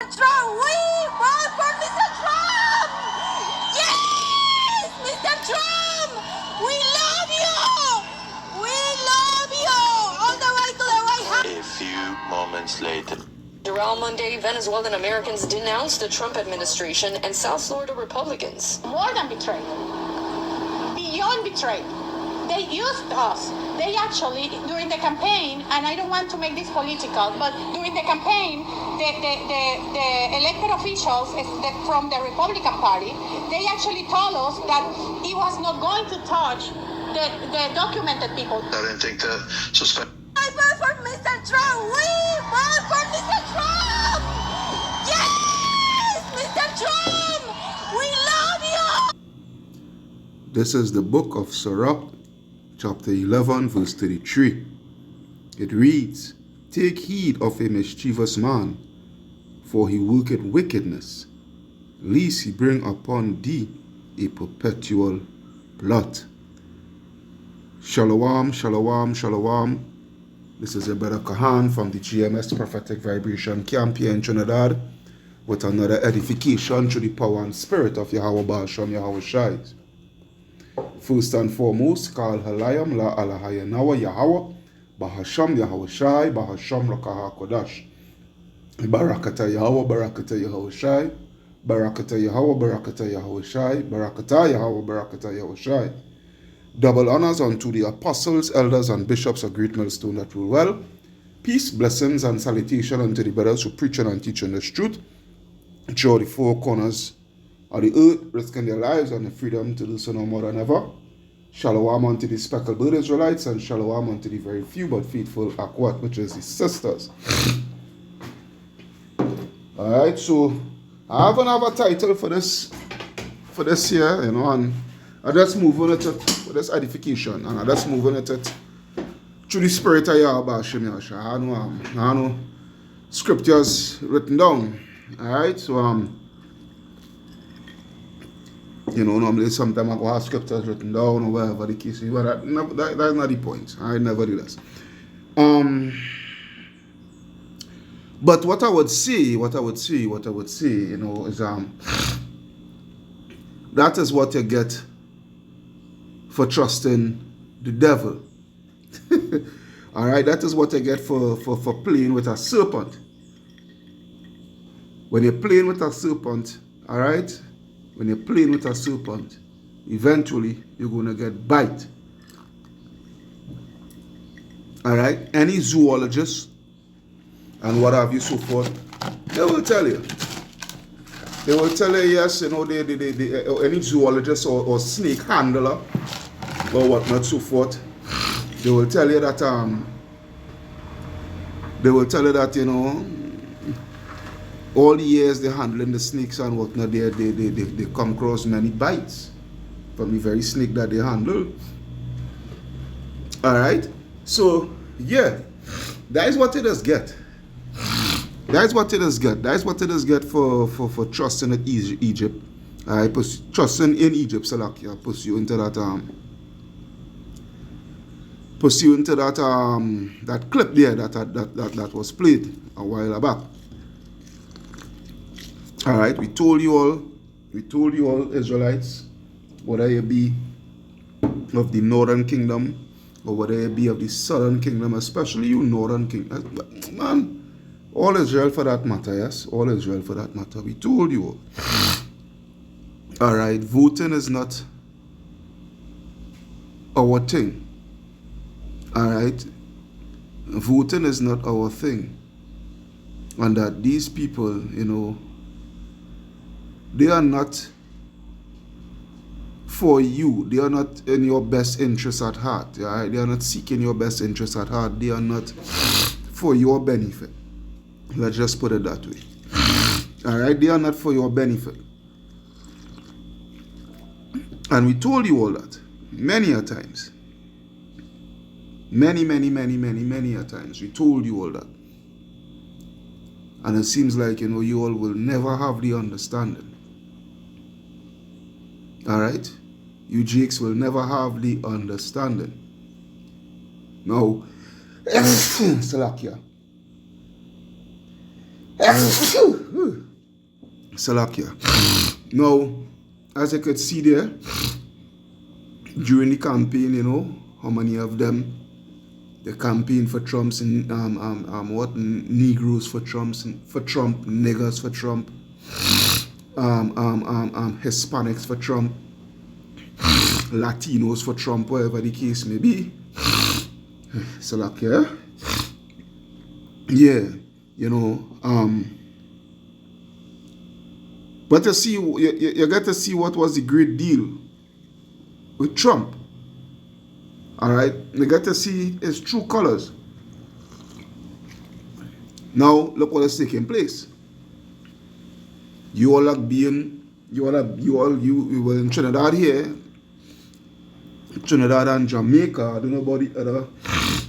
Trump! We vote for Mr. Trump! Yes! Mr. Trump! We love you! We love you! All the way to the White House! A few moments later. Around Monday, Venezuelan Americans denounced the Trump administration and South Florida Republicans. More than betrayed. Beyond betrayed. They used us. They actually, during the campaign, and I don't want to make this political, but during the campaign, the elected officials from the Republican Party, they actually told us that he was not going to touch the documented people. I didn't think to suspend. I vote for Mr. Trump. We vote for Mr. Trump. Yes, Mr. Trump. We love you. This is the book of Sirach, chapter 11, verse 33. It reads, "Take heed of a mischievous man, for he worketh wickedness, lest he bring upon thee a perpetual blot." Shalom, shalom, shalom. This is your brother Kahan from the GMS Prophetic Vibration Camp here in Trinidad with another edification through the power and spirit of Yahweh Baal Shem Yahweh Shai. First and foremost, Kal Halayam La Alahayanawa Yahweh Bahasham Yahweh Shai Bahasham Rakaha Kodash. Barakata Yahweh Barakata Yahweh Shai Barakata Yahweh Barakata Yahweh Shai Barakata Yahweh Barakata Yahweh Shai. Double honors unto the apostles, elders, and bishops of Great Millstone that rule well. Peace, blessings, and salutation unto the brothers who preach and teach in this truth throughout the four corners of the earth, risking their lives and the freedom to do so no more than ever. Shalom unto the speckled bird Israelites, and shalom unto the very few but faithful Akwat, which is the sisters. Alright, so I have another title for this year, and I just move on it for this edification, and I just move on it through the spirit of Yahweh Shem Yahweh. I know scriptures written down. Alright, so normally sometimes I go have scriptures written down or whatever the case is, but that's not the point. I never do this. But what I would say, is that is what you get for trusting the devil. Alright, that is what you get for playing with a serpent. When you're playing with a serpent, alright, when you're playing with a serpent, eventually you're going to get bite. Alright, any zoologist and what have you so forth, they will tell you. They will tell you, yes, any zoologist or snake handler or whatnot, so forth, they will tell you that all the years they're handling the snakes and whatnot, they come across many bites from the very snake that they handle. Alright, so yeah, that is what it does get. That's what it is get. That's what it is get for trusting in Egypt. Trusting in Egypt, Salakia, pursue into that clip there that was played a while back. Alright, we told you all, Israelites, whether you be of the northern kingdom or whether you be of the southern kingdom, especially you northern kingdom, man. All Israel for that matter, yes? All Israel for that matter. We told you all. Alright, voting is not our thing. Alright? Voting is not our thing. And that these people, they are not for you. They are not in your best interest at heart. Alright? They are not seeking your best interest at heart. They are not for your benefit. Let's just put it that way. Alright, they are not for your benefit. And we told you all that many a times. Many a times. We told you all that. And it seems like, you all will never have the understanding. Alright? You Jakes will never have the understanding. Now, Salakia. Salakia. Now, as you could see there, during the campaign, you know, how many of them, the campaign for Trump's Negroes for Trump, niggers for Trump, Hispanics for Trump, Latinos for Trump, whatever the case may be. Salakia. Yeah, you know, but you see, you get to see what was the great deal with Trump. All right, you get to see his true colors. Now, look what is taking place. You were in Trinidad here, Trinidad and Jamaica. I don't know about the other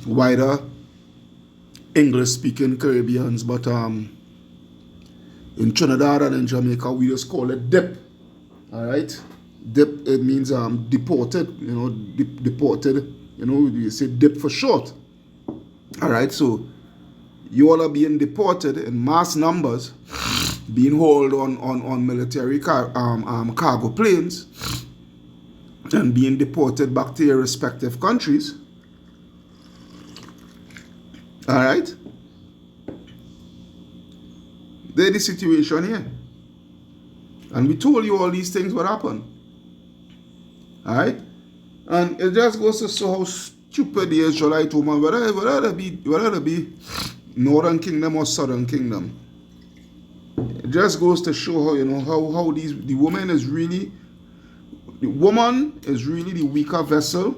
wider English-speaking Caribbeans, but in Trinidad and in Jamaica, we just call it dip. All right, dip, it means deported. You know, deported. You know, you say dip for short. All right, so you all are being deported in mass numbers, being hauled on military cargo planes, and being deported back to your respective countries. All right, there's the situation here, and we told you all these things would happen. All right, and it just goes to show how stupid the Israelite woman, whether it be Northern Kingdom or Southern Kingdom. It just goes to show how, you know, how the woman is really the weaker vessel,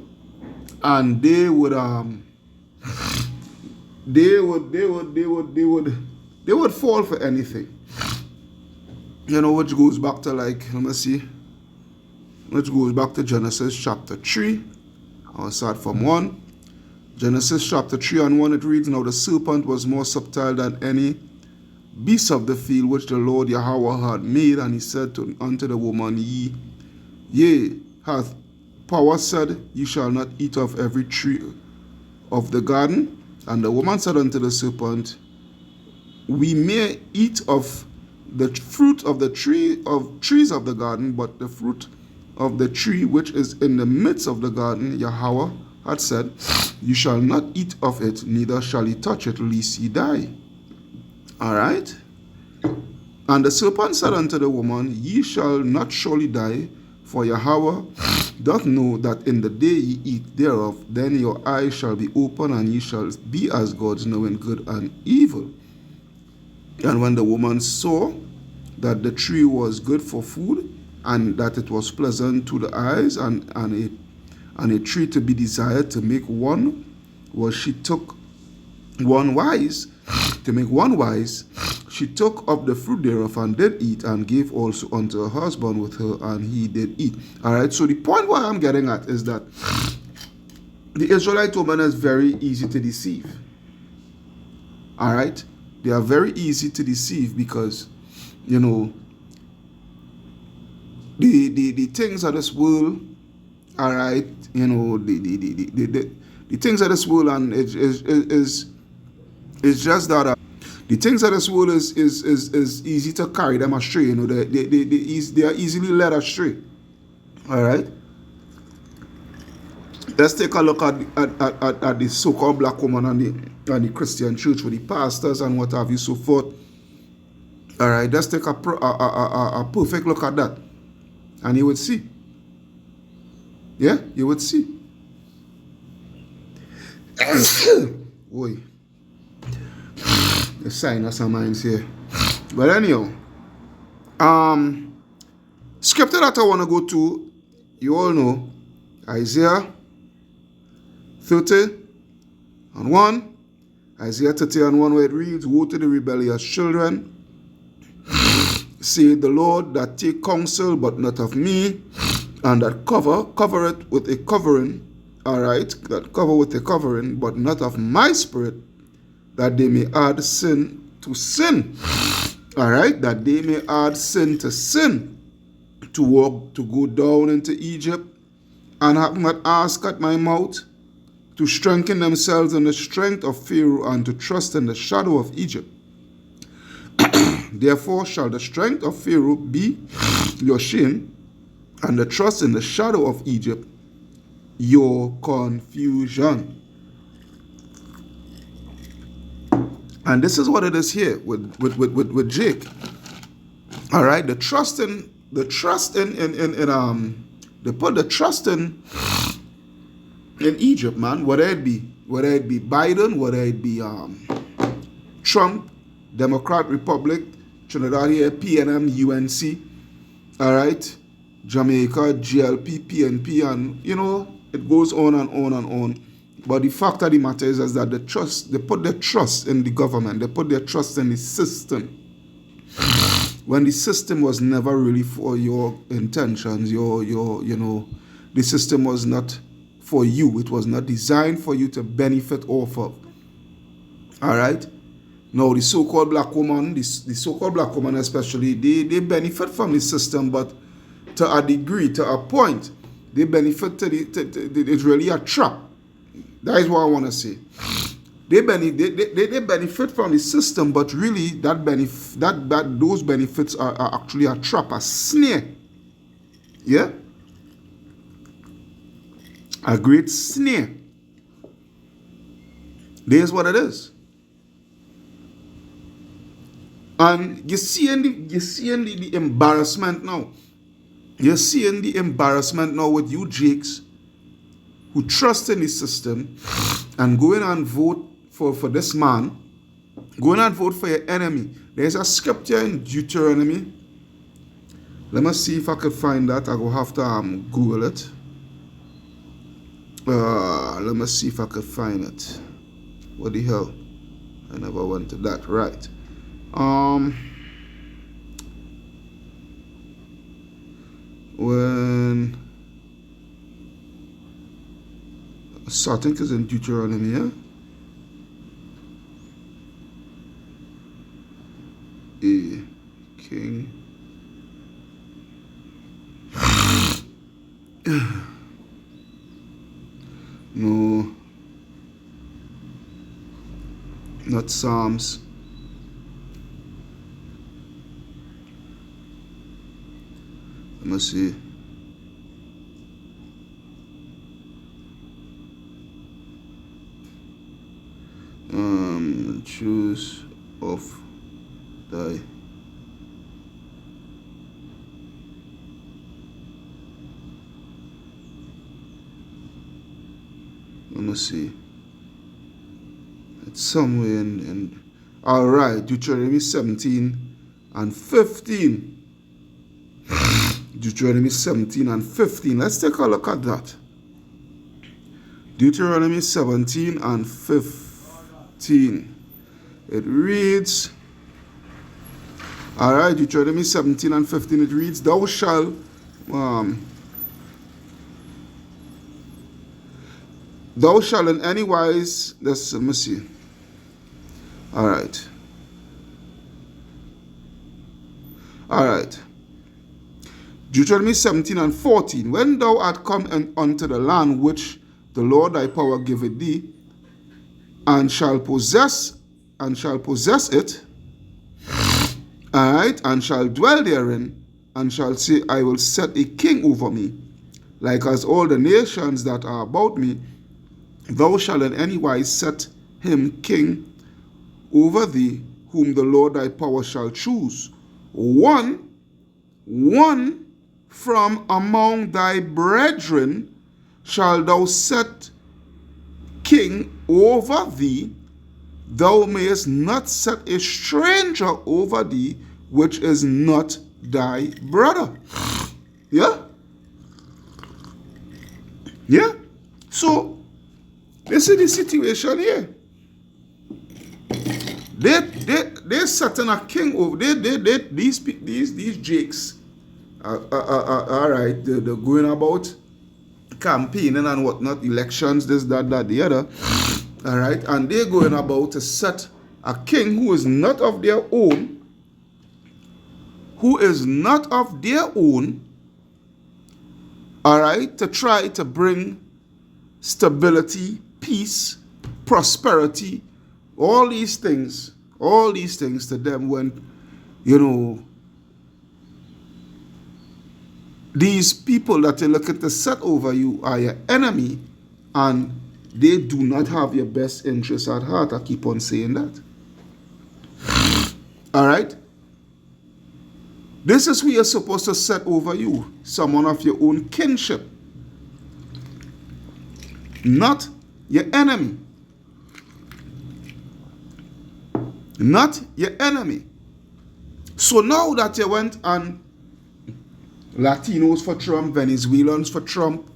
and they would fall for anything. You know, which goes back to, like, let me see, which goes back to Genesis chapter 3. I'll start from 1. Genesis chapter 3 and 1, it reads, Now the serpent was more subtle than any beast of the field which the Lord Yahweh had made, and he said unto the woman, Yea, hath power said, Ye shall not eat of every tree of the garden? And the woman said unto the serpent, We may eat of the fruit of the trees of the garden, but the fruit of the tree which is in the midst of the garden, Yahweh had said, You shall not eat of it, neither shall ye touch it, lest ye die. All right? And the serpent said unto the woman, Ye shall not surely die, for Yahweh doth know that in the day ye eat thereof, then your eyes shall be open, and ye shall be as gods, knowing good and evil. And when the woman saw that the tree was good for food, and that it was pleasant to the eyes, and a tree to be desired to make one, she took one wise. To make one wise, she took of the fruit thereof and did eat, and gave also unto her husband with her, and he did eat. All right, so the point what I'm getting at is that the Israelite woman is very easy to deceive. All right, they are very easy to deceive because, you know, the things of this world, all right, you know, the things of this world, and is just that the things of this world is easy to carry them astray. You know, they are easily led astray. All right. Let's take a look at the so-called black woman and the Christian church with the pastors and what have you, so forth. All right. Let's take a perfect look at that, and you would see. Yeah, you would see. Boy. The sinus of mine's here. But anyhow, scripture that I want to go to, you all know, Isaiah 30:1. Isaiah 30:1, where it reads, Woe to the rebellious children, saith the Lord, that take counsel, but not of me, and that cover it with a covering, all right, that cover with a covering, but not of my spirit, that they may add sin to sin. All right, that they may add sin to sin, to walk, to go down into Egypt, and have not asked at my mouth, to strengthen themselves in the strength of Pharaoh, and to trust in the shadow of Egypt. Therefore shall the strength of Pharaoh be your shame, and the trust in the shadow of Egypt your confusion. And this is what it is here with Jake. All right, they put the trust in Egypt, man. Whether it be Biden, whether it be Trump, Democrat Republic, Trinidad here, PNM, UNC, all right, Jamaica, GLP, PNP, and it goes on and on and on. But the fact of the matter is that they put their trust in the government, they put their trust in the system. When the system was never really for your intentions, the system was not for you. It was not designed for you to benefit off of. All right? Now, the so-called black woman, the so-called black woman especially, they benefit from the system, but to a degree, to a point, they benefit it's really a trap. That is what I want to say. They benefit from the system, but really those benefits are actually a trap, a snare. Yeah? A great snare. There's what it is. And you're seeing the embarrassment now. You're seeing the embarrassment now with you Jakes who trust in the system and go in and vote for this man. Go in and vote for your enemy. There's a scripture in Deuteronomy. Let me see if I could find that. I will have to Google it. Let me see if I could find it. What the hell? I never went to that. Right. When so I think it's in Deuteronomy, yeah? A king. No. Not Psalms. Let me see. Choose of thy let me see. It's somewhere in all right, Deuteronomy 17 and 15. Deuteronomy 17 and 15. Let's take a look at that. Deuteronomy 17 and 15. It reads, all right, Deuteronomy 17 and 15, it reads, thou shalt in any wise, let me see. All right. Deuteronomy 17 and 14, when thou art come unto the land which the Lord thy power giveth thee, and shall possess it, all right, and shall dwell therein, and shall say, I will set a king over me, like as all the nations that are about me. Thou shalt in any wise set him king over thee, whom the Lord thy power shall choose. One from among thy brethren shall thou set king over thee. Thou mayest not set a stranger over thee, which is not thy brother. Yeah? Yeah? So, this is the situation here. They're setting a king over. These Jakes, all right, they're going about campaigning and whatnot, elections, this, that, the other. All right, and they're going about to set a king who is not of their own, all right, to try to bring stability, peace, prosperity, all these things to them, when You know, these people that you're looking to set over you are your enemy, and they do not have your best interests at heart. I keep on saying that. All right? This is who you're supposed to set over you, someone of your own kinship, not your enemy. Not your enemy. So now that you went and Latinos for Trump, Venezuelans for Trump,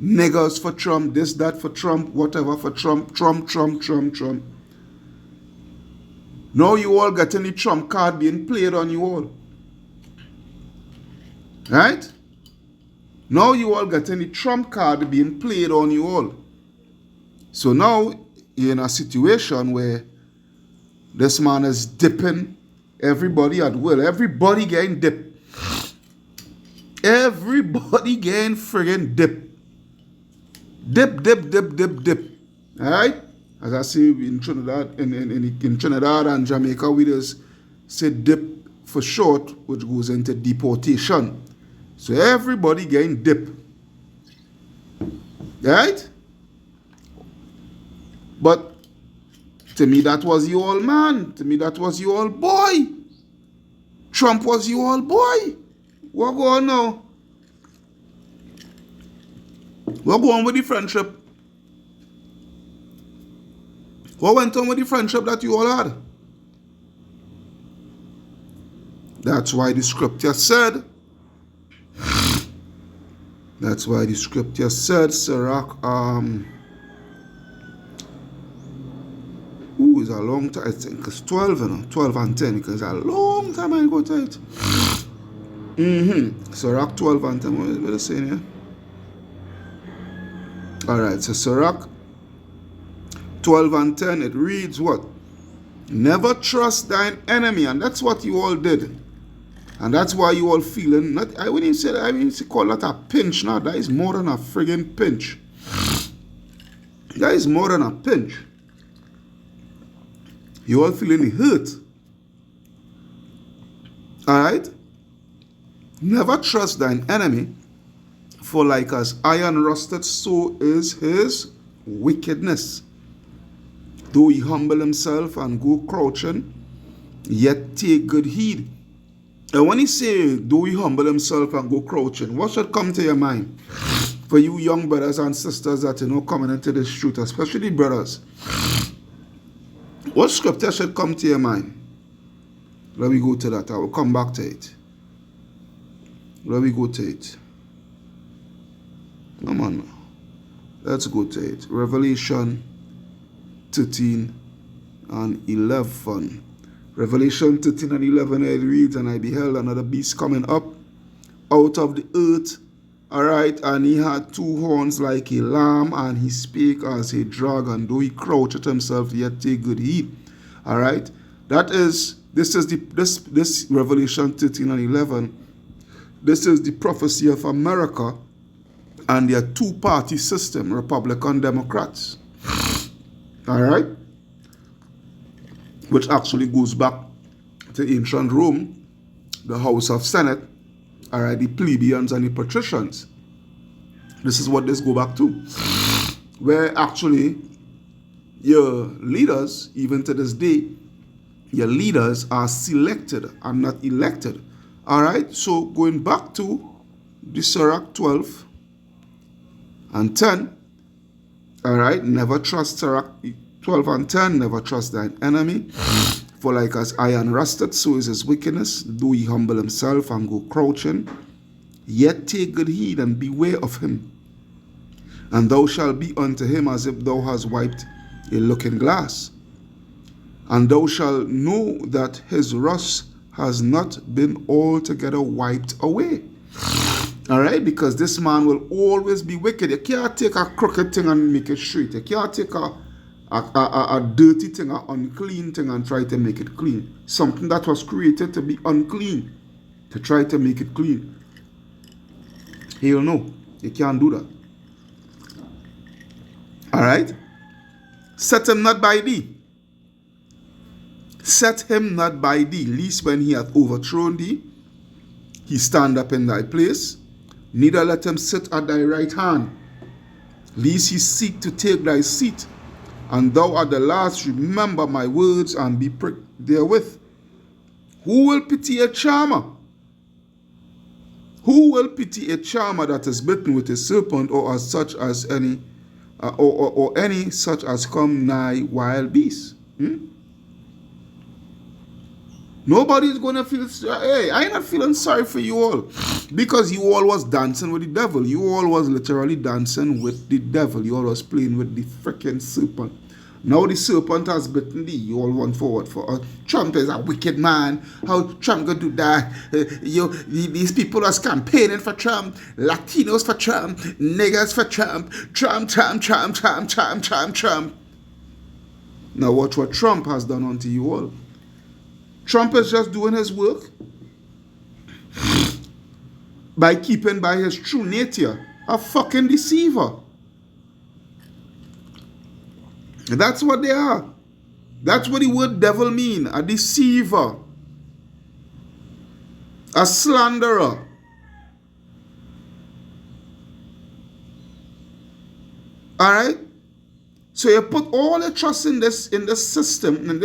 niggers for Trump, this, that for Trump, whatever for Trump, Trump. Now you all getting the Trump card being played on you all. Right? Now you all getting the Trump card being played on you all. So now you're in a situation where this man is dipping everybody at will. Everybody getting dipped. Everybody getting friggin' dip. Dip. Alright? As I say in Trinidad, in Trinidad and Jamaica, we just say dip for short, which goes into deportation. So everybody getting dip. Right? But to me, that was your old man. To me, that was your old boy. Trump was your old boy. What go on now? What go on with the friendship? What went on with the friendship that you all had? That's why the scripture said. That's why the scripture said, Sirach, it's a long time. I think it's 12, 12 and 10, because a long time I go to it. Sirach 12 and 10, what is it saying here? Alright, so Sirach 12 and 10, it reads what? Never trust thine enemy, and that's what you all did. And that's why you all feeling, I wouldn't say call that a pinch, now. That is more than a friggin' pinch. That is more than a pinch. You all feeling hurt. Alright? Never trust thine enemy, for like as iron rusted, so is his wickedness. Though he humble himself and go crouching, yet take good heed. And when he say, though he humble himself and go crouching, what should come to your mind? For you young brothers and sisters that coming into this truth, especially brothers. What scripture should come to your mind? Let me go to that. I will come back to it. Let me go to it. Come on now. Let's go to it. Revelation 13 and 11. Revelation 13 and 11, it reads, and I beheld another beast coming up out of the earth. Alright, and he had two horns like a lamb, and he spake as a dragon, though he crouched himself, yet take good heed. Alright, this Revelation 13 and 11. This is the prophecy of America and their two-party system, Republican Democrats. Alright? Which actually goes back to ancient Rome, the House of Senate, alright, the plebeians and the patricians. This is what this go back to. Where actually your leaders, even to this day, your leaders are selected and not elected. Alright, so going back to the Sirach 12 and 10, alright, never trust Sirach 12 and 10, never trust thine enemy. For like as iron rusted, so is his wickedness. Though he humble himself and go crouching, yet take good heed and beware of him. And thou shalt be unto him as if thou hast wiped a looking glass. And thou shalt know that his rust has not been altogether wiped away. Alright, because this man will always be wicked. You can't take a crooked thing and make it straight. You can't take a dirty thing, an unclean thing, and try to make it clean. Something that was created to be unclean, to try to make it clean. He'll know. You can't do that. Alright? Set him not by thee. Set him not by thee, least when he hath overthrown thee, he stand up in thy place. Neither let him sit at thy right hand, lest he seek to take thy seat. And thou at the last remember my words and be pricked therewith. Who will pity a charmer? Who will pity a charmer that is bitten with a serpent, or as such as any, or any such as come nigh wild beasts? Nobody's gonna feel. Hey, I ain't not feeling sorry for you all, because you all was dancing with the devil. You all was literally dancing with the devil. You all was playing with the freaking serpent. Now the serpent has bitten thee. You all want forward for Trump is a wicked man. How Trump gonna do that? These people are campaigning for Trump. Latinos for Trump. Niggers for Trump. Trump. Now watch what Trump has done unto you all. Trump is just doing his work by keeping by his true nature, a fucking deceiver. That's what they are. That's what the word devil mean, a deceiver, a slanderer. All right? So you put all the trust in this system,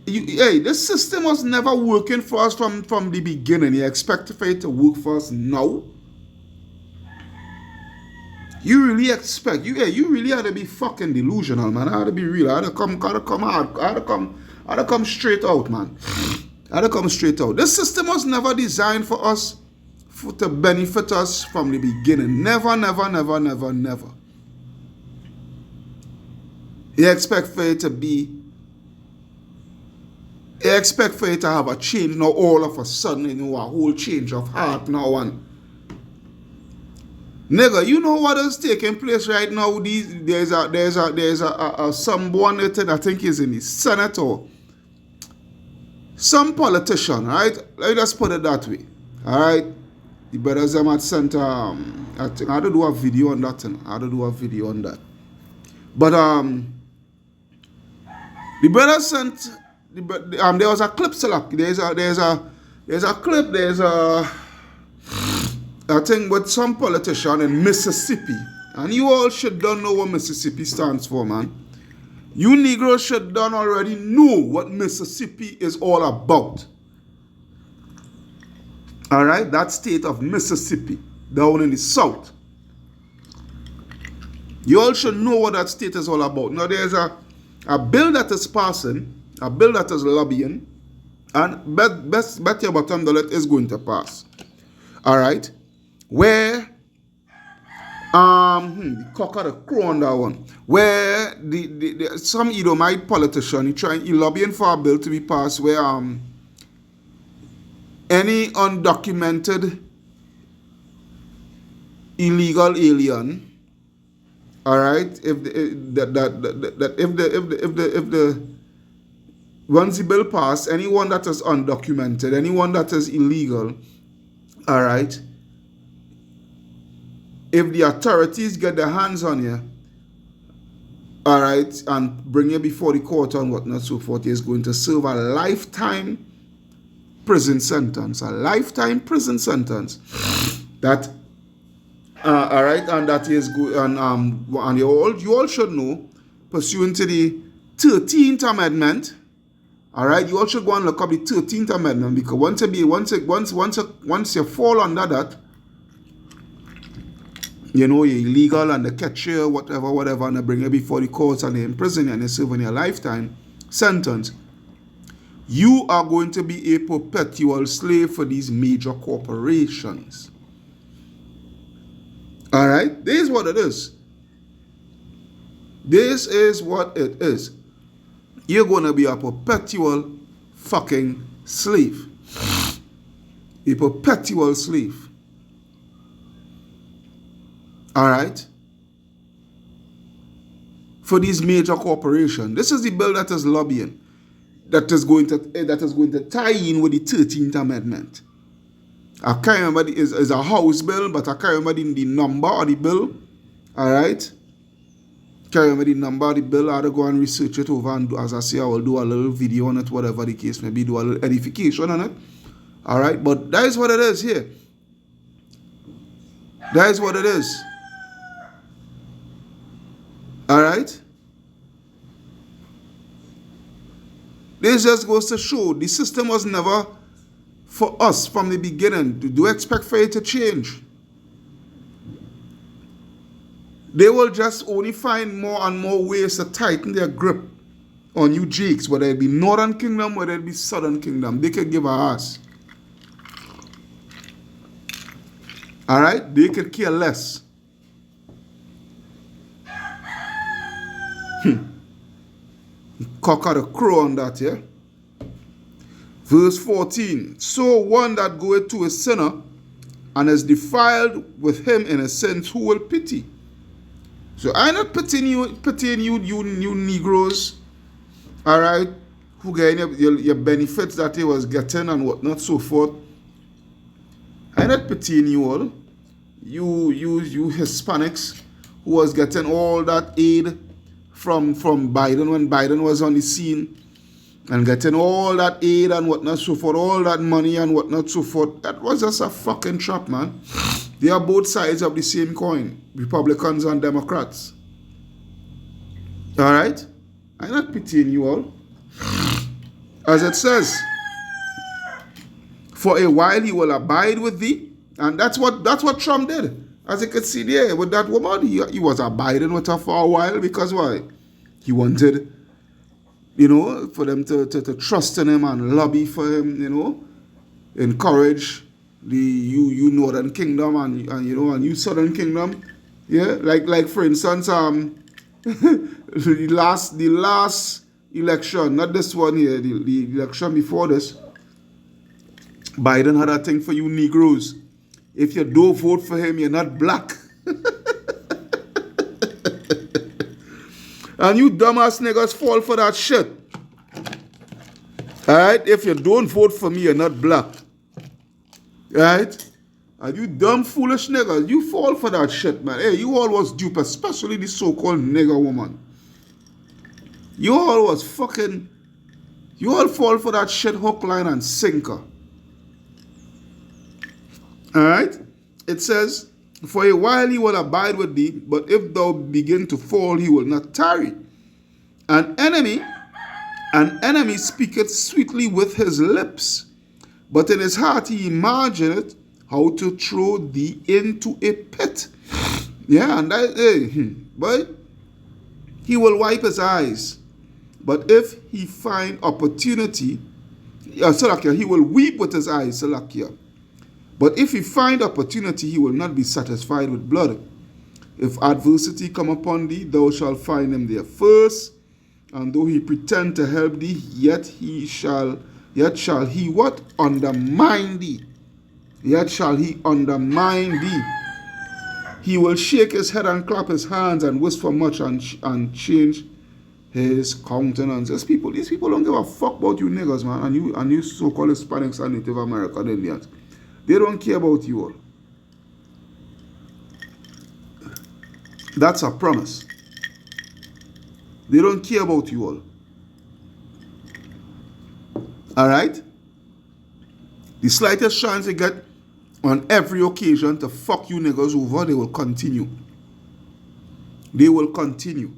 this system was never working for us from the beginning. You expect for it to work for us now? You really expect, you really had to be fucking delusional, man. I had to be real. I had to come hard. I had to come straight out, man. I had to come straight out. This system was never designed for us, to benefit us from the beginning. Never. You expect for it to be, you expect for it to have a change now all of a sudden, a whole change of heart now. And nigga, you know what is taking place right now? There's someone that I think is in the Senate or some politician, right? Let's just put it that way. Alright? The brothers them at center, I think I had to do a video on that. But the brothers sent there was a clip select. There's a clip, I think with some politician in Mississippi. And you all should don't know what Mississippi stands for, man. You Negroes should don't already know what Mississippi is all about. Alright, that state of Mississippi, down in the south. You all should know what that state is all about. Now there's a bill that is passing, a bill that is lobbying, and bet your bottom dollar it is going to pass. Alright? Where the cock of the crow on that one. Where some Edomite politician he lobbying for a bill to be passed where any undocumented illegal alien, all right, if the once the bill passed, anyone that is undocumented, anyone that is illegal, all right, if the authorities get their hands on you, all right, and bring you before the court and whatnot, so forth, is going to serve a lifetime prison sentence. A lifetime prison sentence. That, all right, and that is good. And you all should know, pursuant to the 13th Amendment. All right, you all should go and look up the 13th Amendment, because once you fall under that, you know, you're illegal and they catch you, whatever, and they bring you before the courts and they imprison you and they serve on your lifetime sentence. You are going to be a perpetual slave for these major corporations. All right? This is what it is. This is what it is. You're going to be a perpetual fucking slave. A perpetual slave. All right? For these major corporations. This is the bill that is lobbying. That is going to tie in with the 13th Amendment. I can't remember, it's a House bill, but I can't remember the number of the bill. All right? carry on with the number of the bill, I had to go and research it over, and as I say, I will do a little video on it, whatever the case may be, do a little edification on it. Alright, but that is what it is here. That is what it is. Alright? This just goes to show the system was never for us from the beginning. Do expect for it to change. They will just only find more and more ways to tighten their grip on you Jakes, whether it be Northern Kingdom, whether it be Southern Kingdom. They could give a ass. Alright? They could care less. Cock of the crow on that, yeah? Verse 14. So one that goeth to a sinner and is defiled with him in a sense, who will pity? So I'm not pitying you Negroes, alright, who getting your benefits that he was getting and whatnot, so forth. I'm not pitying you all. You Hispanics who was getting all that aid from Biden when Biden was on the scene, and getting all that aid and whatnot, so forth, all that money and whatnot, so forth. That was just a fucking trap, man. They are both sides of the same coin, Republicans and Democrats. Alright? I'm not pitying you all. As it says, for a while he will abide with thee. And that's what Trump did. As you can see there with that woman, he was abiding with her for a while because why? He wanted, you know, for them to trust in him and lobby for him, you know, encourage the you Northern Kingdom and you know, and you Southern Kingdom. Yeah, like for instance, the last election, not this one here, the election before this, Biden had a thing for you Negroes. If you don't vote for him, you're not black. And you dumbass niggas fall for that shit. Alright? If you don't vote for me, you're not black. Right? And you dumb foolish niggas, you fall for that shit, man. Hey, you all was dupe, especially the so-called nigger woman. You all was fucking... You all fall for that shit hook, line, and sinker. Alright? It says, for a while he will abide with thee, but if thou begin to fall, he will not tarry. An enemy speaketh sweetly with his lips, but in his heart he imagineth how to throw thee into a pit. Yeah, and but he will wipe his eyes. But if he find opportunity, he will weep with his eyes, Salakia. But if he find opportunity, he will not be satisfied with blood. If adversity come upon thee, thou shalt find him there first. And though he pretend to help thee, yet shall he what? Undermine thee. Yet shall he undermine thee. He will shake his head and clap his hands and whisper much and change his countenance. These people don't give a fuck about you niggas, man, and you so-called Hispanics and Native American Indians. They don't care about you all. That's a promise. They don't care about you all. Alright? The slightest chance they get on every occasion to fuck you niggas over, they will continue. They will continue.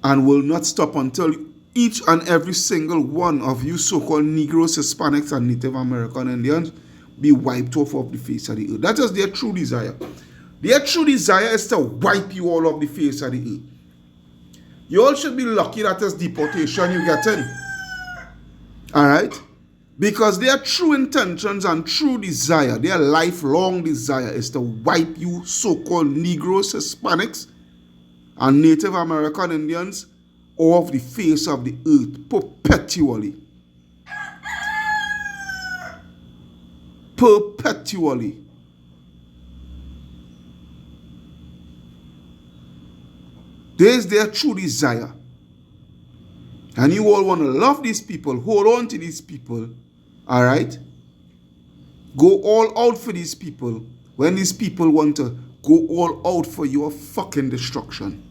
And will not stop until each and every single one of you so-called Negroes, Hispanics, and Native American Indians be wiped off of the face of the earth. That is their true desire. Their true desire is to wipe you all off the face of the earth. You all should be lucky that is deportation you get in. Alright? Because their true intentions and true desire, their lifelong desire is to wipe you so-called Negroes, Hispanics, and Native American Indians off the face of the earth perpetually. Perpetually. There's their true desire. And you all want to love these people, hold on to these people, alright? Go all out for these people when these people want to go all out for your fucking destruction.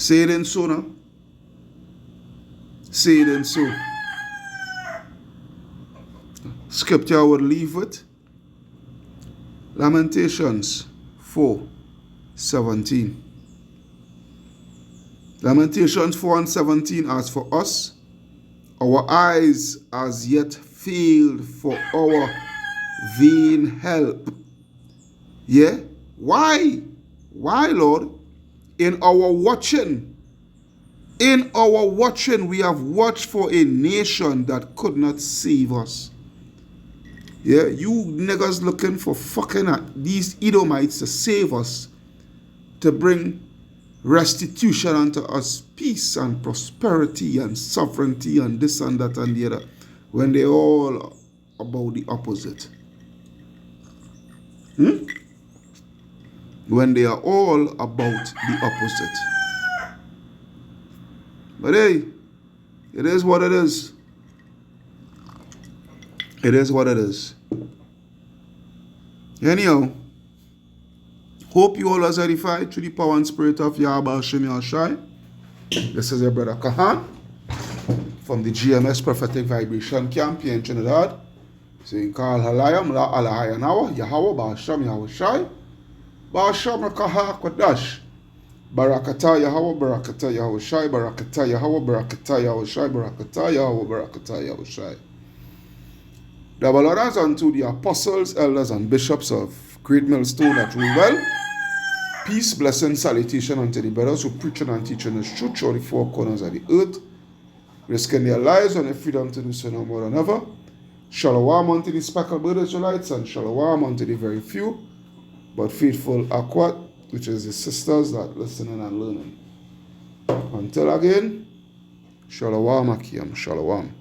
Say it in so now. Say it in so. Scripture I would leave with Lamentations 4:17. Lamentations 4:17, as for us, our eyes as yet failed for our vain help. Yeah? Why? Why, Lord? In our watching, we have watched for a nation that could not save us. Yeah, you niggas looking for fucking these Edomites to save us, to bring restitution unto us, peace and prosperity and sovereignty and this and that and the other, when they all about the opposite. When they are all about the opposite. But hey, it is what it is. It is what it is. Anyhow, hope you all are edified through the power and spirit of Yahweh Hashem Yahushai. This is your brother Kahan from the GMS Prophetic Vibration Camp here in Trinidad. Saying, Kal Halayam La Alahayanawa Yahweh Ba'Hashem Yahushai Ba'Hashem Rakaha Kwadash Barakata Yahweh Barakata Yahushai Barakata Yahweh Barakata Yahushai Barakata Yahweh Barakata Yahushai. Double honors unto the apostles, elders, and bishops of Great Millstone that rule well. Peace, blessing, salutation unto the brothers who preach and teach in the truth through the four corners of the earth, risking their lives and their freedom to do so no more than ever. Shalom unto the speckled Israelites, and shalom unto the very few, but faithful Akwat, which is the sisters that listening and learning. Until again, shalom Akim, shalom.